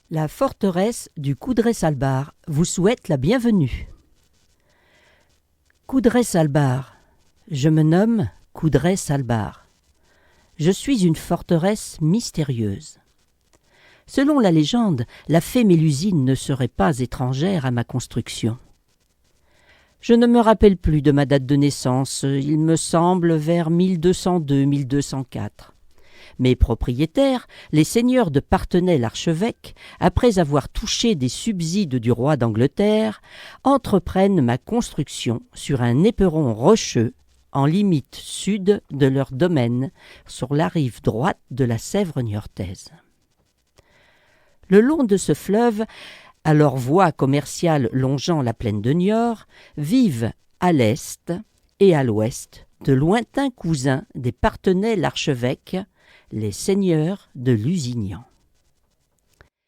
La forteresse du Coudray-Salbar vous souhaite la bienvenue. Coudray-Salbar. Je me nomme Coudray-Salbar. Je suis une forteresse mystérieuse. Selon la légende, la fée Mélusine ne serait pas étrangère à ma construction. Je ne me rappelle plus de ma date de naissance, il me semble vers 1202-1204. Mes propriétaires, les seigneurs de Parthenay l'archevêque, après avoir touché des subsides du roi d'Angleterre, entreprennent ma construction sur un éperon rocheux en limite sud de leur domaine, sur la rive droite de la Sèvre niortaise. Le long de ce fleuve, à leur voie commerciale longeant la plaine de Niort, vivent à l'est et à l'ouest de lointains cousins des Parthenay l'archevêque, les seigneurs de Lusignan.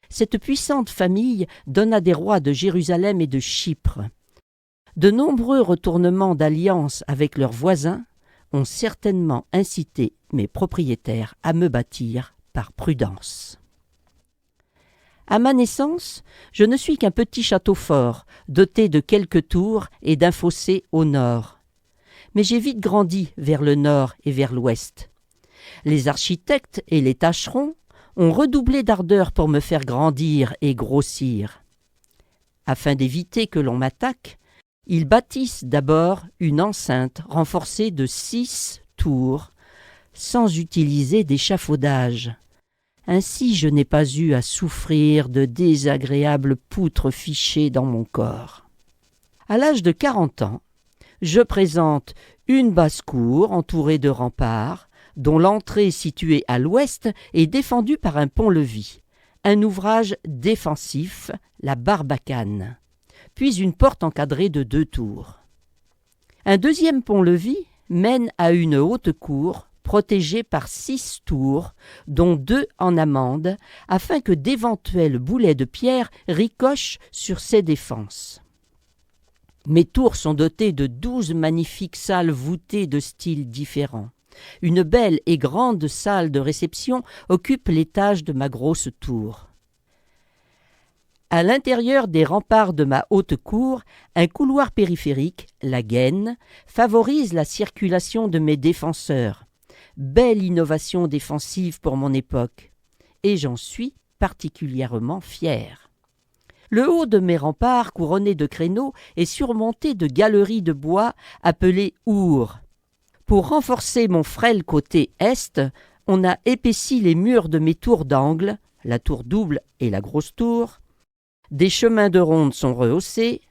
Cette puissante famille donna des rois de Jérusalem et de Chypre. De nombreux retournements d'alliance avec leurs voisins ont certainement incité mes propriétaires à me bâtir par prudence. À ma naissance, je ne suis qu'un petit château fort, doté de quelques tours et d'un fossé au nord. Mais j'ai vite grandi vers le nord et vers l'ouest. Les architectes et les tâcherons ont redoublé d'ardeur pour me faire grandir et grossir. Afin d'éviter que l'on m'attaque, ils bâtissent d'abord une enceinte renforcée de 6 tours, sans utiliser d'échafaudage. Ainsi je n'ai pas eu à souffrir de désagréables poutres fichées dans mon corps. À l'âge de 40 ans, je présente une basse-cour entourée de remparts, dont l'entrée située à l'ouest est défendue par un pont-levis, un ouvrage défensif, la barbacane, puis une porte encadrée de 2 tours. Un deuxième pont-levis mène à une haute cour protégée par 6 tours, dont 2 en amande, afin que d'éventuels boulets de pierre ricochent sur ces défenses. Mes tours sont dotées de 12 magnifiques salles voûtées de styles différents. Une belle et grande salle de réception occupe l'étage de ma grosse tour. À l'intérieur des remparts de ma haute cour, un couloir périphérique, la gaine, favorise la circulation de mes défenseurs. Belle innovation défensive pour mon époque, et j'en suis particulièrement fier. Le haut de mes remparts, couronné de créneaux, est surmonté de galeries de bois appelées ours. Pour renforcer mon frêle côté est, on a épaissi les murs de mes tours d'angle, la tour double et la grosse tour. Des chemins de ronde sont rehaussés.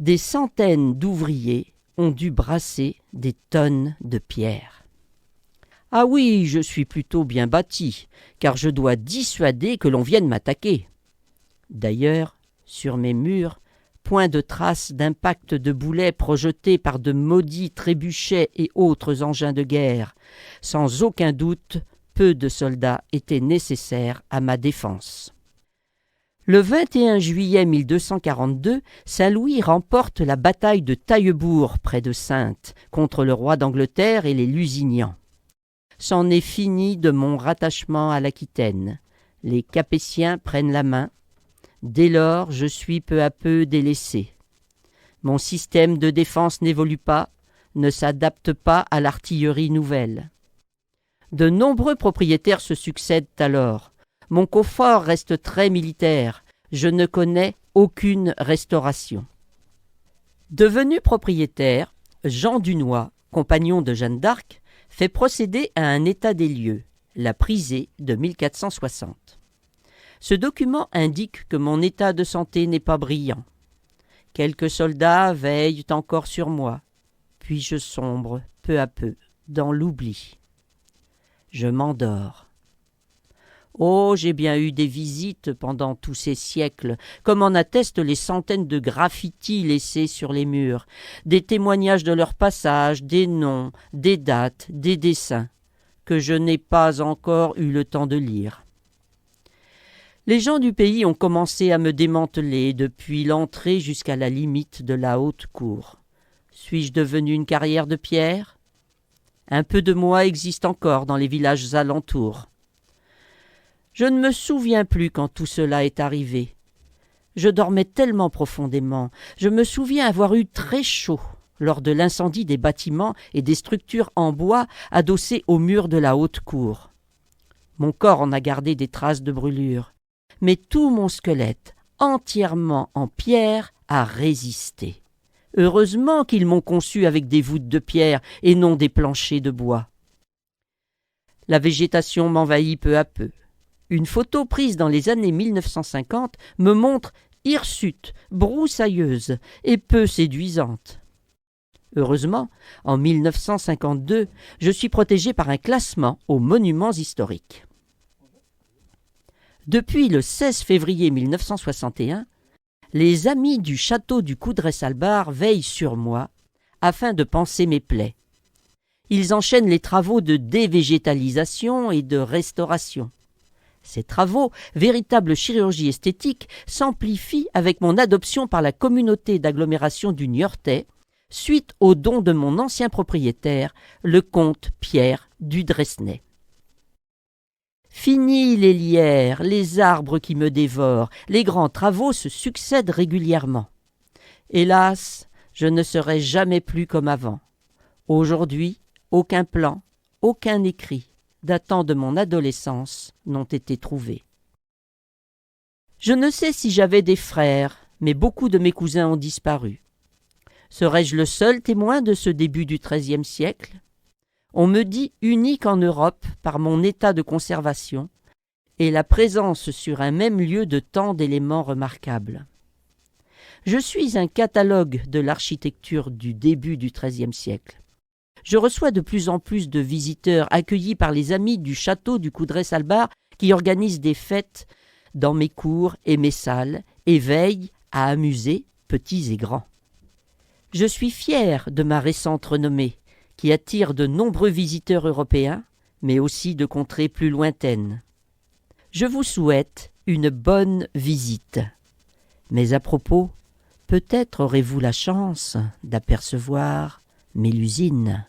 Des centaines d'ouvriers ont dû brasser des tonnes de pierres. Ah oui, je suis plutôt bien bâti, car je dois dissuader que l'on vienne m'attaquer. D'ailleurs, sur mes murs, point de traces d'impact de boulets projetés par de maudits trébuchets et autres engins de guerre. Sans aucun doute, peu de soldats étaient nécessaires à ma défense. Le 21 juillet 1242, Saint-Louis remporte la bataille de Taillebourg près de Saintes contre le roi d'Angleterre et les Lusignans. C'en est fini de mon rattachement à l'Aquitaine. Les Capétiens prennent la main. Dès lors, je suis peu à peu délaissé. Mon système de défense n'évolue pas, ne s'adapte pas à l'artillerie nouvelle. De nombreux propriétaires se succèdent alors. Mon confort reste très militaire. Je ne connais aucune restauration. Devenu propriétaire, Jean Dunois, compagnon de Jeanne d'Arc, fait procéder à un état des lieux, la prisée de 1460. Ce document indique que mon état de santé n'est pas brillant. Quelques soldats veillent encore sur moi, puis je sombre peu à peu dans l'oubli. Je m'endors. Oh, j'ai bien eu des visites pendant tous ces siècles, comme en attestent les centaines de graffitis laissés sur les murs, des témoignages de leur passage, des noms, des dates, des dessins, que je n'ai pas encore eu le temps de lire. Les gens du pays ont commencé à me démanteler depuis l'entrée jusqu'à la limite de la haute cour. Suis-je devenu une carrière de pierre ? Un peu de moi existe encore dans les villages alentours. Je ne me souviens plus quand tout cela est arrivé. Je dormais tellement profondément, je me souviens avoir eu très chaud lors de l'incendie des bâtiments et des structures en bois adossées aux murs de la haute cour. Mon corps en a gardé des traces de brûlure, mais tout mon squelette, entièrement en pierre, a résisté. Heureusement qu'ils m'ont conçu avec des voûtes de pierre et non des planchers de bois. La végétation m'envahit peu à peu. Une photo prise dans les années 1950 me montre hirsute, broussailleuse et peu séduisante. Heureusement, en 1952, je suis protégé par un classement aux monuments historiques. Depuis le 16 février 1961, les amis du château du Coudray-Salbar veillent sur moi afin de panser mes plaies. Ils enchaînent les travaux de dévégétalisation et de restauration. Ces travaux, véritable chirurgie esthétique, s'amplifient avec mon adoption par la communauté d'agglomération du Niortais, suite au don de mon ancien propriétaire, le comte Pierre du Dresnay. Fini les lierres, les arbres qui me dévorent, les grands travaux se succèdent régulièrement. Hélas, je ne serai jamais plus comme avant. Aujourd'hui, aucun plan, aucun écrit datant de mon adolescence n'ont été trouvés. Je ne sais si j'avais des frères, mais beaucoup de mes cousins ont disparu. Serais-je le seul témoin de ce début du XIIIe siècle ? On me dit unique en Europe par mon état de conservation et la présence sur un même lieu de tant d'éléments remarquables. Je suis un catalogue de l'architecture du début du XIIIe siècle. Je reçois de plus en plus de visiteurs accueillis par les amis du château du Coudray-Salbar qui organisent des fêtes dans mes cours et mes salles et veillent à amuser petits et grands. Je suis fier de ma récente renommée qui attire de nombreux visiteurs européens, mais aussi de contrées plus lointaines. Je vous souhaite une bonne visite. Mais à propos, peut-être aurez-vous la chance d'apercevoir Mélusine.